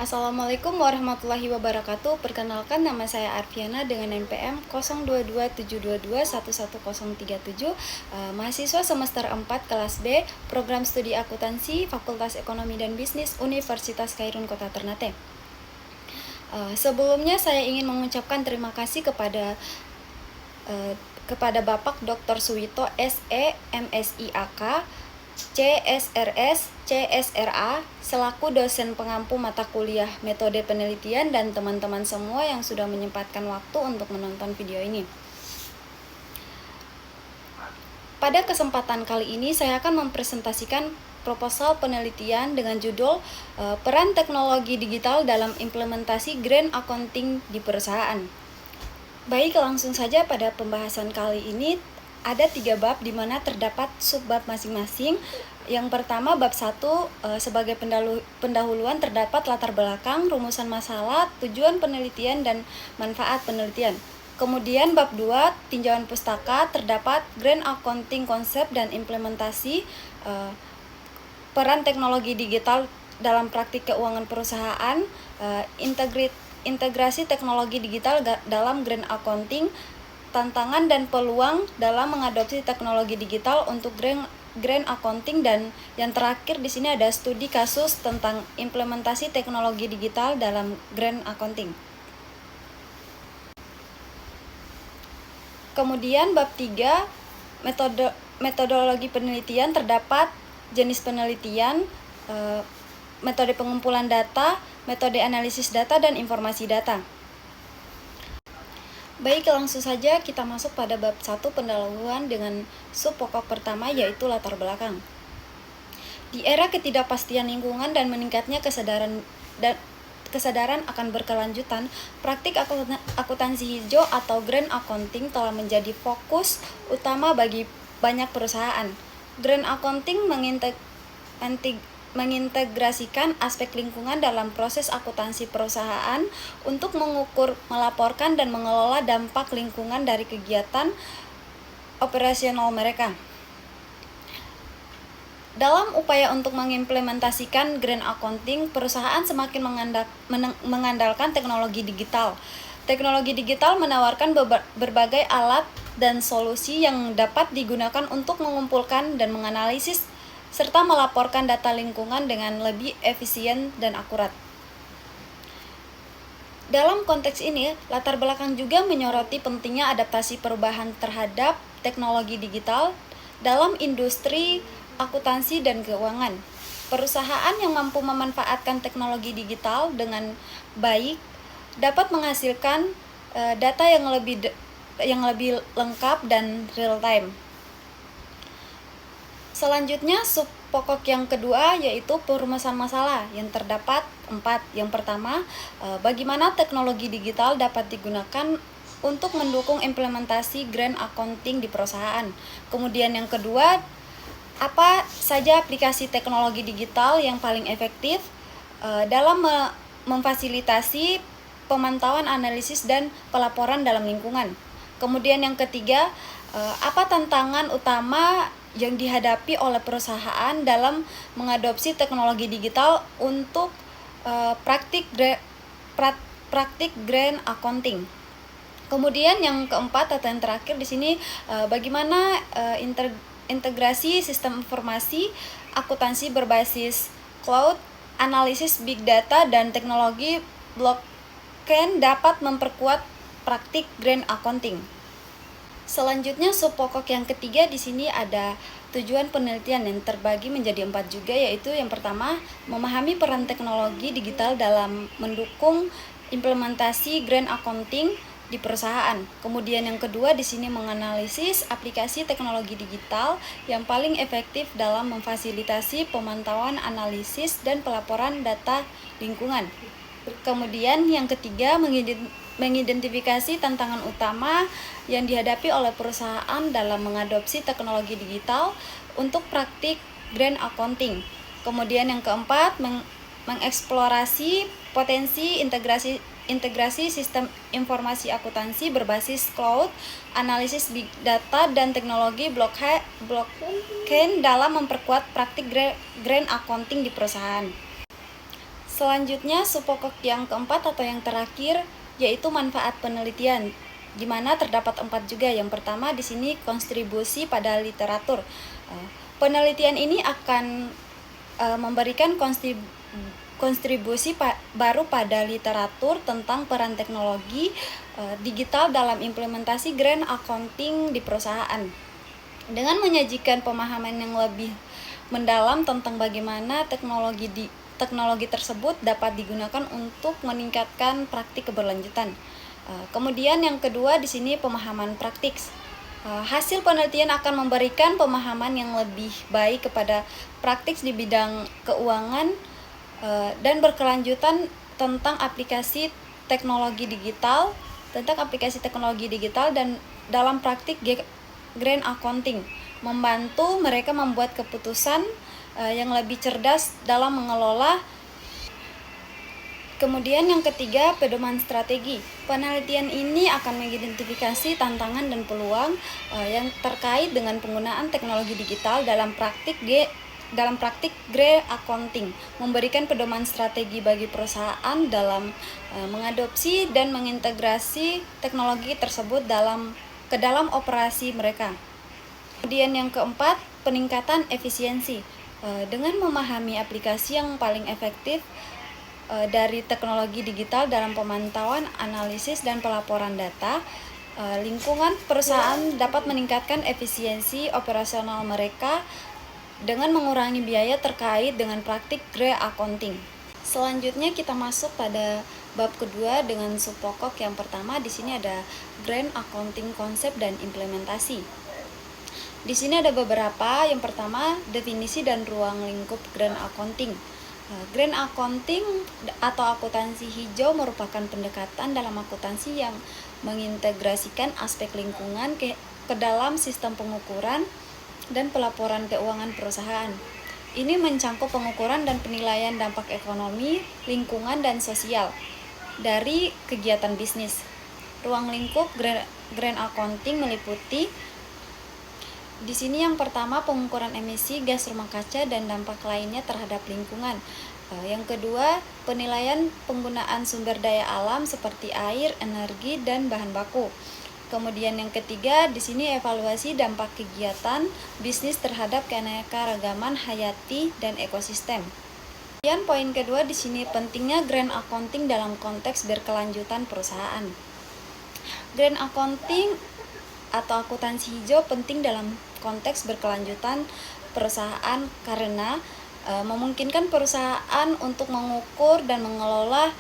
Assalamualaikum warahmatullahi wabarakatuh. Perkenalkan, nama saya Arfiana dengan NPM 022722111037, mahasiswa semester 4 kelas B, program studi akuntansi, Fakultas Ekonomi dan Bisnis, Universitas Khairun Kota Ternate. Sebelumnya saya ingin mengucapkan terima kasih kepada Bapak Dr. Suwito SE MSIAK CSRS, CSRA, selaku dosen pengampu mata kuliah metode penelitian, dan teman-teman semua yang sudah menyempatkan waktu untuk menonton video ini. Pada kesempatan kali ini saya akan mempresentasikan proposal penelitian dengan judul Peran Teknologi Digital dalam Implementasi Grand Accounting di Perusahaan. Baik, langsung saja pada pembahasan kali ini. Ada 3 bab di mana terdapat subbab masing-masing. Yang pertama, bab 1 sebagai pendahuluan terdapat latar belakang, rumusan masalah, tujuan penelitian, dan manfaat penelitian. Kemudian bab 2 tinjauan pustaka terdapat Grand Accounting konsep dan implementasi, peran teknologi digital dalam praktik keuangan perusahaan, integrasi teknologi digital dalam Grand Accounting, tantangan dan peluang dalam mengadopsi teknologi digital untuk Grand Accounting, dan yang terakhir di sini ada studi kasus tentang implementasi teknologi digital dalam Grand Accounting. Kemudian bab 3 metodologi penelitian terdapat jenis penelitian, metode pengumpulan data, metode analisis data, dan informasi data. Baik, langsung saja kita masuk pada bab 1 pendahuluan dengan sub pokok pertama, yaitu latar belakang. Di era ketidakpastian lingkungan dan meningkatnya kesadaran akan berkelanjutan, praktik akuntansi hijau atau Grand Accounting telah menjadi fokus utama bagi banyak perusahaan. Grand Accounting mengintegrasikan aspek lingkungan dalam proses akuntansi perusahaan untuk mengukur, melaporkan, dan mengelola dampak lingkungan dari kegiatan operasional mereka. Dalam upaya untuk mengimplementasikan Grand Accounting, perusahaan semakin mengandalkan teknologi digital. Teknologi digital menawarkan berbagai alat dan solusi yang dapat digunakan untuk mengumpulkan dan menganalisis serta melaporkan data lingkungan dengan lebih efisien dan akurat. Dalam konteks ini, latar belakang juga menyoroti pentingnya adaptasi perubahan terhadap teknologi digital dalam industri akuntansi dan keuangan. Perusahaan yang mampu memanfaatkan teknologi digital dengan baik dapat menghasilkan data yang lebih lengkap dan real time. Selanjutnya, sub pokok yang kedua yaitu perumusan masalah yang terdapat 4. Yang pertama, bagaimana teknologi digital dapat digunakan untuk mendukung implementasi Grand Accounting di perusahaan. Kemudian yang kedua, apa saja aplikasi teknologi digital yang paling efektif dalam memfasilitasi pemantauan, analisis, dan pelaporan dalam lingkungan. Kemudian yang ketiga, apa tantangan utama yang dihadapi oleh perusahaan dalam mengadopsi teknologi digital untuk praktik Grand Accounting. Kemudian yang keempat atau yang terakhir di sini, bagaimana integrasi sistem informasi akuntansi berbasis cloud, analisis big data, dan teknologi blockchain dapat memperkuat praktik Grand Accounting. Selanjutnya, sub pokok yang ketiga di sini ada tujuan penelitian yang terbagi menjadi 4 juga, yaitu yang pertama, memahami peran teknologi digital dalam mendukung implementasi Grand Accounting di perusahaan. Kemudian yang kedua di sini menganalisis aplikasi teknologi digital yang paling efektif dalam memfasilitasi pemantauan, analisis, dan pelaporan data lingkungan. Kemudian yang ketiga mengidentifikasi tantangan utama yang dihadapi oleh perusahaan dalam mengadopsi teknologi digital untuk praktik Grand Accounting. Kemudian yang keempat, mengeksplorasi potensi integrasi sistem informasi akuntansi berbasis cloud, analisis big data, dan teknologi blockchain dalam memperkuat praktik Grand Accounting di perusahaan. Selanjutnya, subpokok yang keempat atau yang terakhir yaitu manfaat penelitian, di mana terdapat 4 juga. Yang pertama di sini kontribusi pada literatur. Penelitian ini akan memberikan kontribusi baru pada literatur tentang peran teknologi digital dalam implementasi grand accounting di perusahaan. Dengan menyajikan pemahaman yang lebih mendalam tentang bagaimana teknologi tersebut dapat digunakan untuk meningkatkan praktik keberlanjutan. Kemudian yang kedua di sini pemahaman praktik. Hasil penelitian akan memberikan pemahaman yang lebih baik kepada praktik di bidang keuangan dan berkelanjutan tentang aplikasi teknologi digital dan dalam praktik grand accounting, membantu mereka membuat keputusan yang lebih cerdas dalam mengelola. Kemudian yang ketiga, pedoman strategi. Penelitian ini akan mengidentifikasi tantangan dan peluang yang terkait dengan penggunaan teknologi digital dalam praktik grand accounting, memberikan pedoman strategi bagi perusahaan dalam mengadopsi dan mengintegrasi teknologi tersebut ke dalam operasi mereka. Kemudian yang keempat, peningkatan efisiensi. Dengan memahami aplikasi yang paling efektif dari teknologi digital dalam pemantauan, analisis, dan pelaporan data, lingkungan perusahaan dapat meningkatkan efisiensi operasional mereka dengan mengurangi biaya terkait dengan praktik grand accounting. Selanjutnya kita masuk pada bab kedua dengan subpokok yang pertama. Di sini ada grand accounting konsep dan implementasi. Di sini ada beberapa. Yang pertama, definisi dan ruang lingkup grand accounting. Grand accounting atau akuntansi hijau merupakan pendekatan dalam akuntansi yang mengintegrasikan aspek lingkungan ke dalam sistem pengukuran dan pelaporan keuangan perusahaan. Ini mencangkup pengukuran dan penilaian dampak ekonomi, lingkungan, dan sosial dari kegiatan bisnis. Ruang lingkup grand accounting meliputi di sini yang pertama pengukuran emisi gas rumah kaca dan dampak lainnya terhadap lingkungan. Yang kedua, penilaian penggunaan sumber daya alam seperti air, energi, dan bahan baku. Kemudian yang ketiga, di sini evaluasi dampak kegiatan bisnis terhadap keanekaragaman hayati dan ekosistem. Kemudian poin kedua di sini pentingnya grand accounting dalam konteks berkelanjutan perusahaan. Grand accounting atau akuntansi hijau penting dalam konteks berkelanjutan perusahaan karena memungkinkan perusahaan untuk mengukur dan mengelola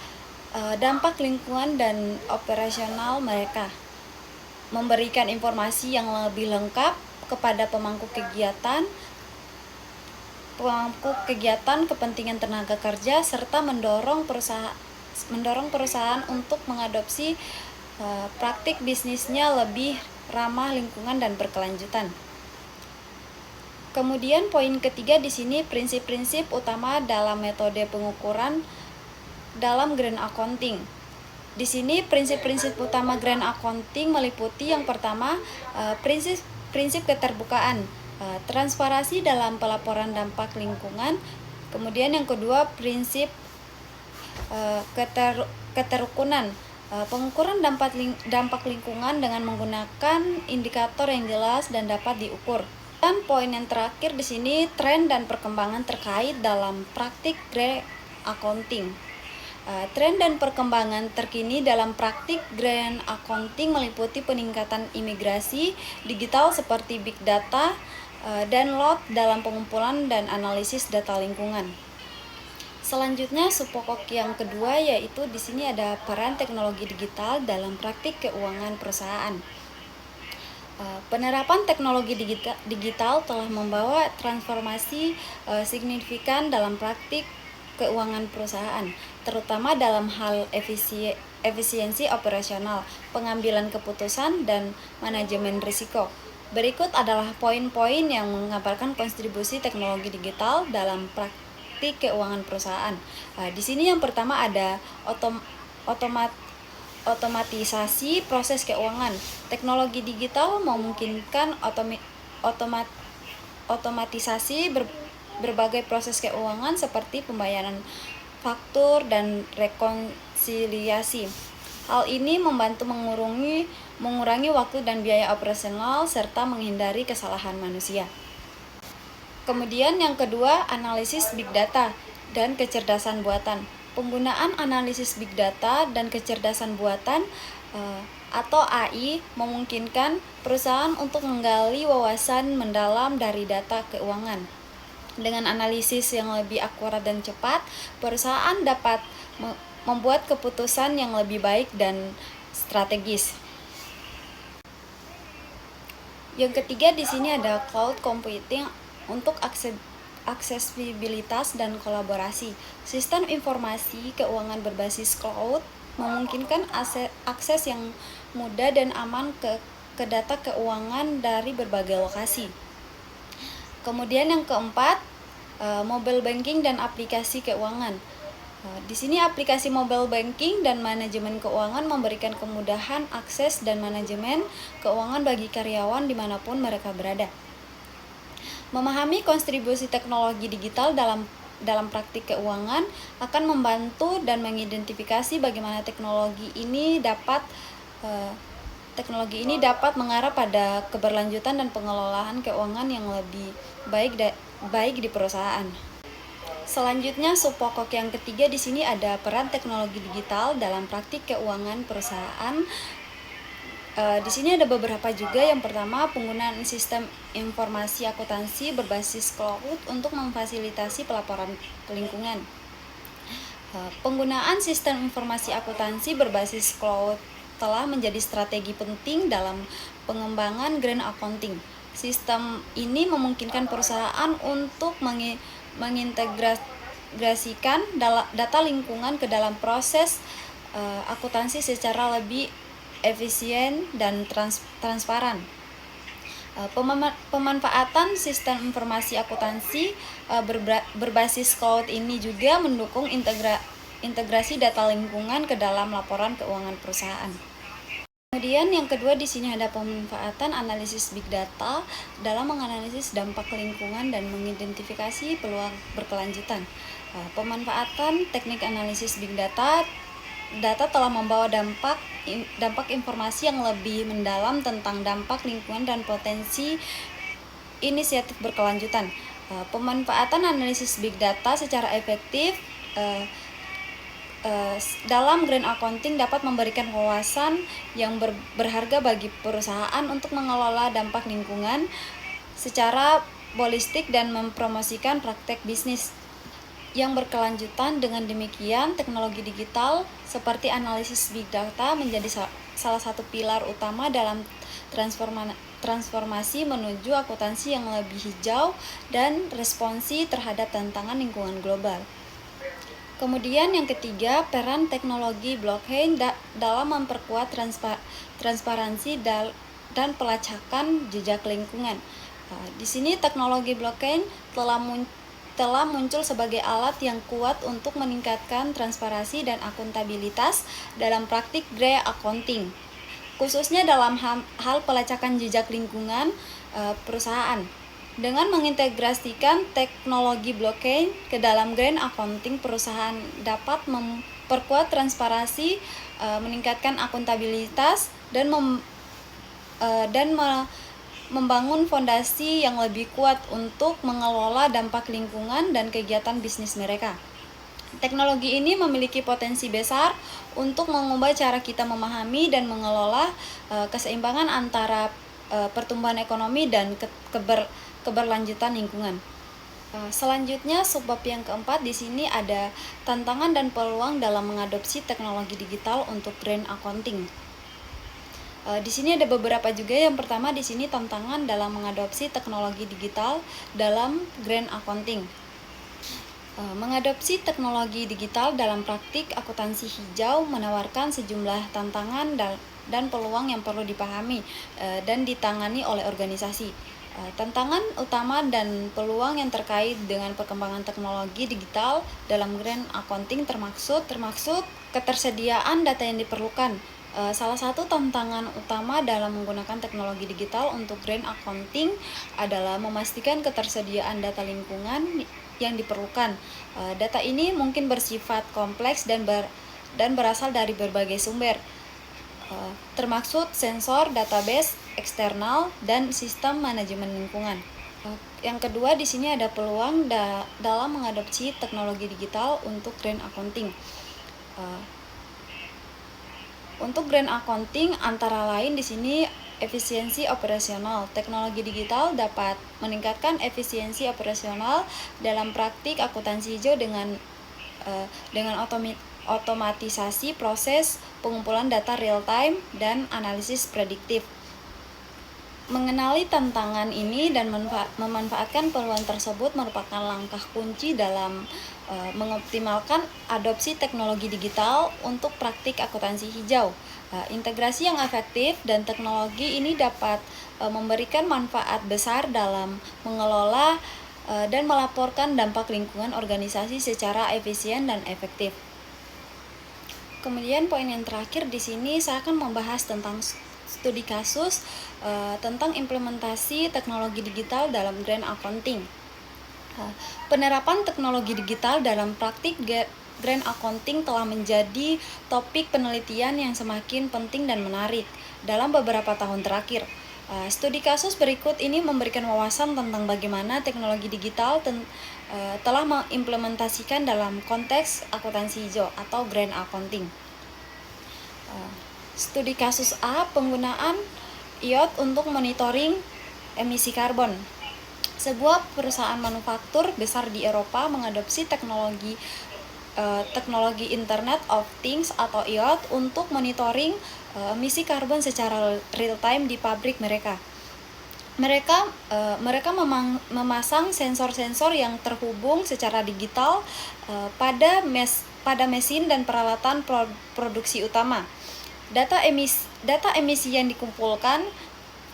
dampak lingkungan dan operasional mereka, memberikan informasi yang lebih lengkap kepada pemangku kegiatan kepentingan tenaga kerja, serta mendorong perusahaan untuk mengadopsi praktik bisnisnya lebih ramah lingkungan dan berkelanjutan. Kemudian poin ketiga di sini prinsip-prinsip utama dalam metode pengukuran dalam grand accounting. Di sini prinsip-prinsip utama grand accounting meliputi yang pertama prinsip keterbukaan, transparansi dalam pelaporan dampak lingkungan. Kemudian yang kedua prinsip keterukunan, pengukuran dampak lingkungan dengan menggunakan indikator yang jelas dan dapat diukur. Dan poin yang terakhir di sini tren dan perkembangan terkait dalam praktik grand accounting. Tren dan perkembangan terkini dalam praktik grand accounting meliputi peningkatan imigrasi digital seperti big data dan load dalam pengumpulan dan analisis data lingkungan. Selanjutnya subpokok yang kedua yaitu di sini ada peran teknologi digital dalam praktik keuangan perusahaan. Penerapan teknologi digital telah membawa transformasi signifikan dalam praktik keuangan perusahaan, terutama dalam hal efisiensi operasional, pengambilan keputusan, dan manajemen risiko. Berikut adalah poin-poin yang mengabarkan kontribusi teknologi digital dalam praktik keuangan perusahaan. Di sini yang pertama ada otomatisasi proses keuangan. Teknologi digital memungkinkan otomatisasi berbagai proses keuangan seperti pembayaran faktur, dan rekonsiliasi. Hal ini membantu mengurangi waktu dan biaya operasional serta menghindari kesalahan manusia. Kemudian yang kedua, analisis big data dan kecerdasan buatan. Penggunaan analisis big data dan kecerdasan buatan atau AI memungkinkan perusahaan untuk menggali wawasan mendalam dari data keuangan. Dengan analisis yang lebih akurat dan cepat, perusahaan dapat membuat keputusan yang lebih baik dan strategis. Yang ketiga di sini ada cloud computing untuk aksesibilitas dan kolaborasi. Sistem informasi keuangan berbasis cloud memungkinkan akses yang mudah dan aman ke data keuangan dari berbagai lokasi. Kemudian yang keempat, mobile banking dan aplikasi keuangan. Di sini aplikasi mobile banking dan manajemen keuangan memberikan kemudahan akses dan manajemen keuangan bagi karyawan dimanapun mereka berada. Memahami kontribusi teknologi digital dalam praktik keuangan akan membantu dan mengidentifikasi bagaimana teknologi ini dapat mengarah pada keberlanjutan dan pengelolaan keuangan yang lebih baik di perusahaan. Selanjutnya, subpokok yang ketiga di sini ada peran teknologi digital dalam praktik keuangan perusahaan. Di sini ada beberapa juga. Yang pertama, penggunaan sistem informasi akuntansi berbasis cloud untuk memfasilitasi pelaporan lingkungan. Penggunaan sistem informasi akuntansi berbasis cloud telah menjadi strategi penting dalam pengembangan Grand Accounting. Sistem ini memungkinkan perusahaan untuk mengintegrasikan data lingkungan ke dalam proses akuntansi secara lebih efisien dan transparan. Pemanfaatan sistem informasi akuntansi berbasis cloud ini juga mendukung integrasi data lingkungan ke dalam laporan keuangan perusahaan. Kemudian yang kedua di sini ada pemanfaatan analisis big data dalam menganalisis dampak lingkungan dan mengidentifikasi peluang berkelanjutan. Pemanfaatan teknik analisis big data telah membawa dampak informasi yang lebih mendalam tentang dampak lingkungan dan potensi inisiatif berkelanjutan. Pemanfaatan analisis big data secara efektif dalam Grand Accounting dapat memberikan wawasan yang berharga bagi perusahaan untuk mengelola dampak lingkungan secara holistik dan mempromosikan praktek bisnis yang berkelanjutan. Dengan demikian, teknologi digital seperti analisis big data menjadi salah satu pilar utama dalam transformasi menuju akuntansi yang lebih hijau dan responsif terhadap tantangan lingkungan global. Kemudian yang ketiga, peran teknologi blockchain dalam memperkuat transparansi dan pelacakan jejak lingkungan. Di sini teknologi blockchain telah muncul sebagai alat yang kuat untuk meningkatkan transparansi dan akuntabilitas dalam praktik Grand Accounting, khususnya dalam hal pelacakan jejak lingkungan perusahaan. Dengan mengintegrasikan teknologi blockchain ke dalam Grand Accounting, perusahaan dapat memperkuat transparansi, meningkatkan akuntabilitas, dan membangun fondasi yang lebih kuat untuk mengelola dampak lingkungan dan kegiatan bisnis mereka. Teknologi ini memiliki potensi besar untuk mengubah cara kita memahami dan mengelola keseimbangan antara pertumbuhan ekonomi dan keberlanjutan lingkungan. Selanjutnya, subbab yang keempat di sini ada tantangan dan peluang dalam mengadopsi teknologi digital untuk Grand Accounting. Di sini ada beberapa juga. Yang pertama di sini tantangan dalam mengadopsi teknologi digital dalam Grand Accounting. Mengadopsi teknologi digital dalam praktik akuntansi hijau menawarkan sejumlah tantangan dan peluang yang perlu dipahami dan ditangani oleh organisasi. Tantangan utama dan peluang yang terkait dengan perkembangan teknologi digital dalam Grand Accounting termaksud ketersediaan data yang diperlukan. Salah satu tantangan utama dalam menggunakan teknologi digital untuk Grand Accounting adalah memastikan ketersediaan data lingkungan yang diperlukan. Data ini mungkin bersifat kompleks dan berasal dari berbagai sumber, termasuk sensor, database eksternal, dan sistem manajemen lingkungan. Yang kedua, di sini ada peluang dalam mengadopsi teknologi digital untuk green accounting. Untuk green accounting antara lain di sini efisiensi operasional. Teknologi digital dapat meningkatkan efisiensi operasional dalam praktik akuntansi hijau dengan otomatisasi proses pengumpulan data real time dan analisis prediktif. Mengenali tantangan ini dan memanfaatkan peluang tersebut merupakan langkah kunci dalam mengoptimalkan adopsi teknologi digital untuk praktik akuntansi hijau. Integrasi yang efektif dan teknologi ini dapat memberikan manfaat besar dalam mengelola dan melaporkan dampak lingkungan organisasi secara efisien dan efektif. Kemudian poin yang terakhir di sini saya akan membahas tentang studi kasus tentang implementasi teknologi digital dalam green accounting. Penerapan teknologi digital dalam praktik green accounting telah menjadi topik penelitian yang semakin penting dan menarik dalam beberapa tahun terakhir. Studi kasus berikut ini memberikan wawasan tentang bagaimana teknologi digital telah mengimplementasikan dalam konteks akuntansi hijau atau green accounting. Studi kasus A, penggunaan IoT untuk monitoring emisi karbon. Sebuah perusahaan manufaktur besar di Eropa mengadopsi teknologi Internet of Things atau IoT untuk monitoring emisi karbon secara real time di pabrik mereka. Mereka memasang sensor-sensor yang terhubung secara digital pada mesin dan peralatan produksi utama. Data emisi yang dikumpulkan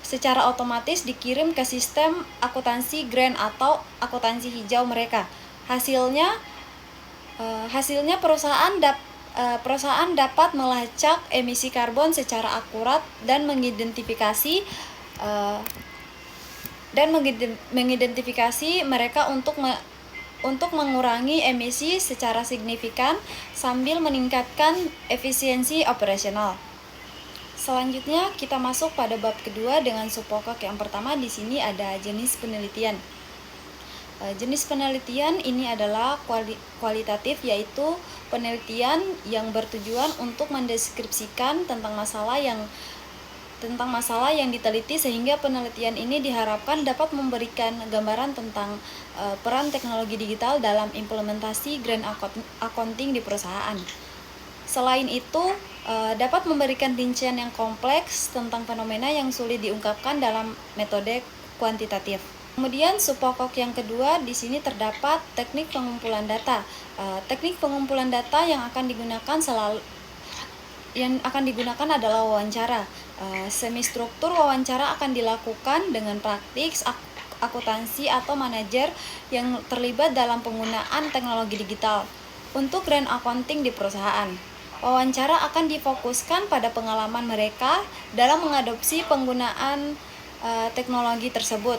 secara otomatis dikirim ke sistem akuntansi green atau akuntansi hijau mereka. Hasilnya perusahaan dapat melacak emisi karbon secara akurat dan mengidentifikasi mereka untuk mengurangi emisi secara signifikan sambil meningkatkan efisiensi operasional. Selanjutnya kita masuk pada bab kedua dengan subpokok yang pertama. Di sini ada jenis penelitian. Jenis penelitian ini adalah kualitatif, yaitu penelitian yang bertujuan untuk mendeskripsikan tentang masalah yang diteliti, sehingga penelitian ini diharapkan dapat memberikan gambaran tentang peran teknologi digital dalam implementasi green accounting di perusahaan. Selain itu, dapat memberikan rincian yang kompleks tentang fenomena yang sulit diungkapkan dalam metode kuantitatif. Kemudian subpokok yang kedua, di sini terdapat teknik pengumpulan data. Teknik pengumpulan data yang akan digunakan adalah wawancara. Semi struktur wawancara akan dilakukan dengan praktik akuntansi atau manajer yang terlibat dalam penggunaan teknologi digital untuk green accounting di perusahaan. Wawancara akan difokuskan pada pengalaman mereka dalam mengadopsi penggunaan teknologi tersebut,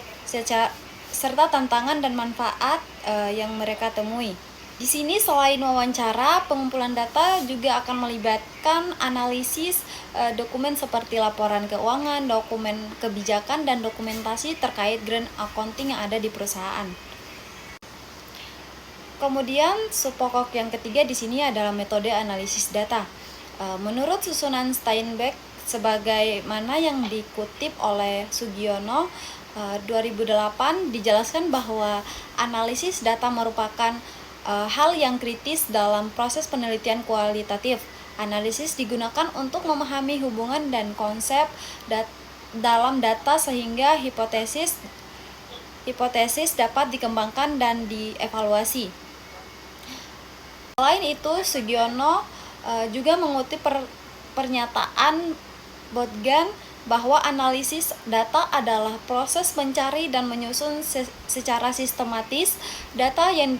serta tantangan dan manfaat yang mereka temui. Di sini selain wawancara, pengumpulan data juga akan melibatkan analisis dokumen seperti laporan keuangan, dokumen kebijakan, dan dokumentasi terkait green accounting yang ada di perusahaan. Kemudian subpokok yang ketiga di sini adalah metode analisis data. Menurut susunan Steinbeck sebagaimana yang dikutip oleh Sugiono 2008, dijelaskan bahwa analisis data merupakan hal yang kritis dalam proses penelitian kualitatif. Analisis digunakan untuk memahami hubungan dan konsep dalam data sehingga hipotesis dapat dikembangkan dan dievaluasi. Selain itu, Sugiono juga mengutip pernyataan Botgan bahwa analisis data adalah proses mencari dan menyusun secara sistematis data yang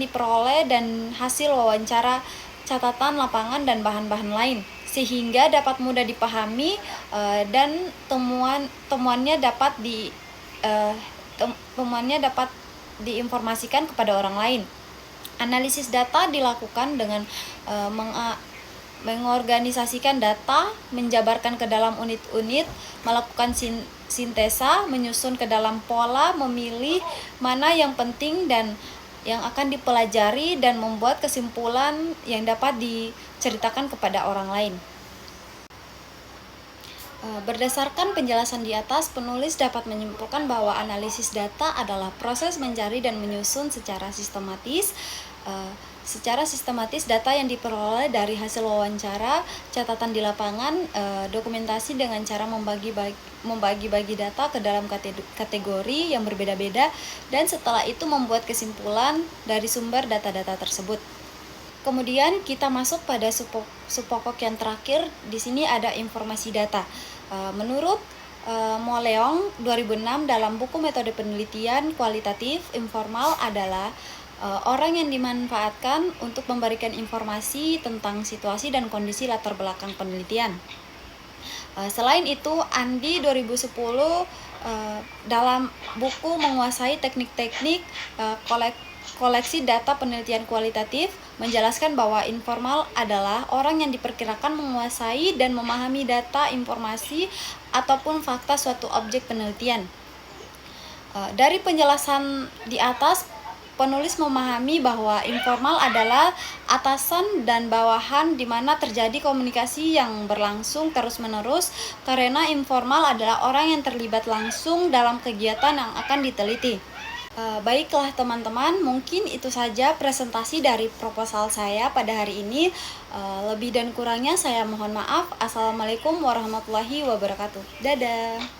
diperoleh dan hasil wawancara, catatan lapangan, dan bahan-bahan lain, sehingga dapat mudah dipahami dan temuannya dapat diinformasikan kepada orang lain. Analisis data dilakukan dengan mengorganisasikan data, menjabarkan ke dalam unit-unit, melakukan sintesa, menyusun ke dalam pola, memilih mana yang penting dan yang akan dipelajari, dan membuat kesimpulan yang dapat diceritakan kepada orang lain. Berdasarkan penjelasan di atas, penulis dapat menyimpulkan bahwa analisis data adalah proses mencari dan menyusun secara sistematis data yang diperoleh dari hasil wawancara, catatan di lapangan, dokumentasi dengan cara membagi-bagi data ke dalam kategori yang berbeda-beda, dan setelah itu membuat kesimpulan dari sumber data-data tersebut. Kemudian kita masuk pada subpokok yang terakhir. Di sini ada informasi data. Menurut Mo Leong 2006 dalam buku Metode Penelitian Kualitatif, informal adalah orang yang dimanfaatkan untuk memberikan informasi tentang situasi dan kondisi latar belakang penelitian. Selain itu, Andi 2010 dalam buku Menguasai Teknik-teknik koleksi data penelitian kualitatif menjelaskan bahwa informal adalah orang yang diperkirakan menguasai dan memahami data, informasi, ataupun fakta suatu objek penelitian. Dari penjelasan di atas, penulis memahami bahwa informal adalah atasan dan bawahan di mana terjadi komunikasi yang berlangsung terus-menerus, karena informal adalah orang yang terlibat langsung dalam kegiatan yang akan diteliti. Baiklah teman-teman, mungkin itu saja presentasi dari proposal saya pada hari ini. Lebih dan kurangnya saya mohon maaf. Assalamualaikum warahmatullahi wabarakatuh. Dadah.